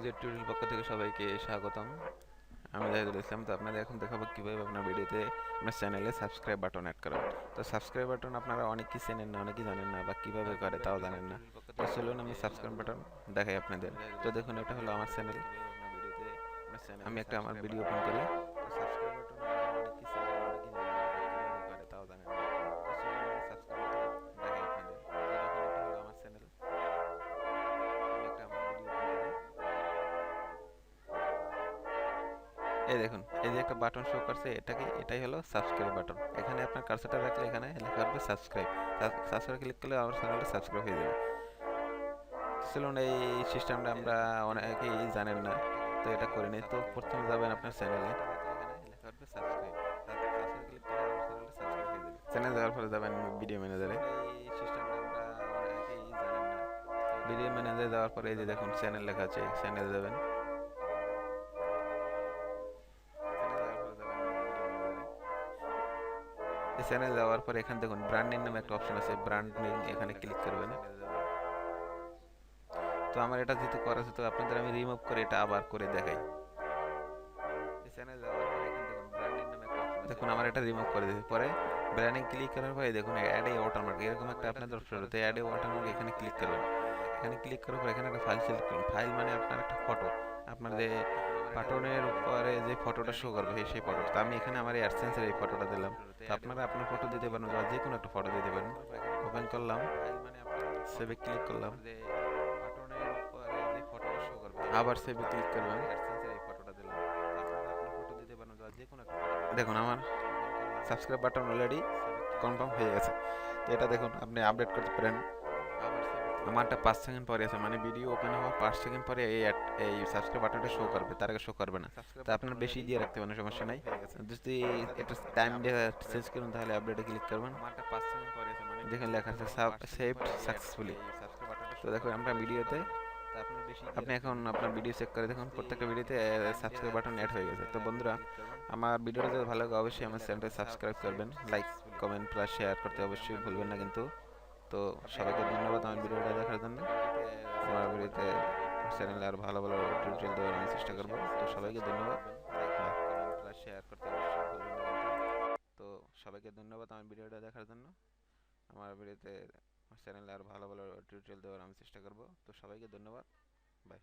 Z tutorial পক্ষ থেকে সবাইকে স্বাগতম। আমি জাহিদুল ইসলাম। তো আপনাদের এখন দেখাবো কীভাবে আপনার ভিডিওতে আপনার চ্যানেলে সাবস্ক্রাইব বাটন অ্যাড করবেন। তো সাবস্ক্রাইব বাটন আপনারা অনেকেই চেনেন না, অনেকেই জানেন না, বা কীভাবে করে তাও জানেন না। তো চলুন আমি সাবস্ক্রাইব বাটন দেখাই আপনাদের। তো দেখুন, এটা হলো আমার চ্যানেল। আমি একটা আমার ভিডিও ওপেন করি। তো সাবস্ক্রাইব বাটন আপনারা অনেকেই চেনেন না, অনেকেই জানেন না, বা কীভাবে করে তাও জানেন না। তো চলুন আমি সাবস্ক্রাইব বাটন দেখাই আপনাদের। তো দেখুন, এটা হলো আমার চ্যানেল। আমি একটা আমার ভিডিও ওপেন করি। এই দেখুন, এই যে একটা বাটন শো করছে, এটাই হলো সাবস্ক্রাইব বাটন। এখানে আপনার কার্সরটা রাখলে এখানে লেখা হবে সাবস্ক্রাইব। সাবস্ক্রাইব ক্লিক করলে আমার চ্যানেলটা সাবস্ক্রাইব হয়ে যাবে। চলুন, এই সিস্টেমটা আমরা অনেকেই জানেন না, তো এটা করে নিই। তো প্রথমে যাবেন আপনার চ্যানেলে, চ্যানেল যাওয়ার পরে যাবেন ভিডিও ম্যানেজারে। ভিডিও ম্যানেজারে যাওয়ার পরে এই যে দেখুন চ্যানেল লেখা আছে, চ্যানেল যাবেন। চ্যানেল যাওয়ার পরে এখানে দেখুন ব্র্যান্ডিং নামে একটা অপশন আছে, ব্র্যান্ডিং এখানে ক্লিক করবেন। তো আমার এটা যেহেতু করা আছে, তো আপনাদের আমি রিমুভ করে এটা আবার করে দেখাই। দেখুন আমার এটা রিমুভ করে দিয়েছে। পরে ব্র্যান্ডিং ক্লিক করার পরে দেখুন অ্যাড এ ওয়াটারমার্ক এরকম একটা আপনাদের অপশন আছে। অ্যাড এ ওয়াটারমার্ক এখানে ক্লিক করবেন। এখানে ক্লিক করার পর এখানে একটা ফাইল সিলেক্ট করুন। ফাইল মানে আপনার একটা ফটো, আপনার যে বাটনের উপরে যে ফটোটা শো করবে সেই ফটোটা। তো আমি এখানে আমার অ্যাডসেন্সের এই ফটোটা দিলাম। তো আপনারা আপনার ফটো দিতে পারেন, বা যে কোনো একটা ফটো দিতে পারেন। ওপেন করলাম, সেভে ক্লিক করলাম, আবার সেভে ক্লিক করবেন। দেখুন আমার সাবস্ক্রাইব বাটন অলরেডি কনফার্ম হয়ে গেছে। তো এটা দেখুন আপনি আপডেট করতে পারেন। আমারটা 5 সেকেন্ড পরে আছে, মানে ভিডিও ওপেন হওয়ার 5 সেকেন্ড পরে এই সাবস্ক্রাইব বাটনটা শো করবে, তার আগে শো করবে না। তো আপনার বেশি দিয়ে রাখতে পারেন, সমস্যা নাই। যদি একটা টাইম চেঞ্জ করুন তাহলে আপডেটে ক্লিক করবেন। দেখুন লেখা আছে সেভড সাকসেসফুলি। তো দেখুন আমরা ভিডিওতে, আপনি এখন আপনার ভিডিও চেক করে দেখুন প্রত্যেকটা ভিডিওতে সাবস্ক্রাইব বাটন অ্যাড হয়ে গেছে। তো বন্ধুরা, আমার ভিডিওটা যদি ভালো লাগে অবশ্যই আমার চ্যানেলটা সাবস্ক্রাইব করবেন, লাইক কমেন্ট প্লাস শেয়ার করতে অবশ্যই ভুলবেন না কিন্তু। তো সবাইকে ধন্যবাদ আমার ভিডিওটা দেখার জন্য। আমার ভিডিওতে চ্যানেলে আর ভালো ভালো টিউটোরিয়াল দেওয়ার আমি চেষ্টা করব। তো সবাইকে ধন্যবাদ। তো সবাইকে ধন্যবাদ আমার ভিডিওটা দেখার জন্য। আমার ভিডিওতে চ্যানেলে আর ভালো ভালো টিউটোরিয়াল দেওয়ার আমি চেষ্টা করব। তো সবাইকে ধন্যবাদ। বাই।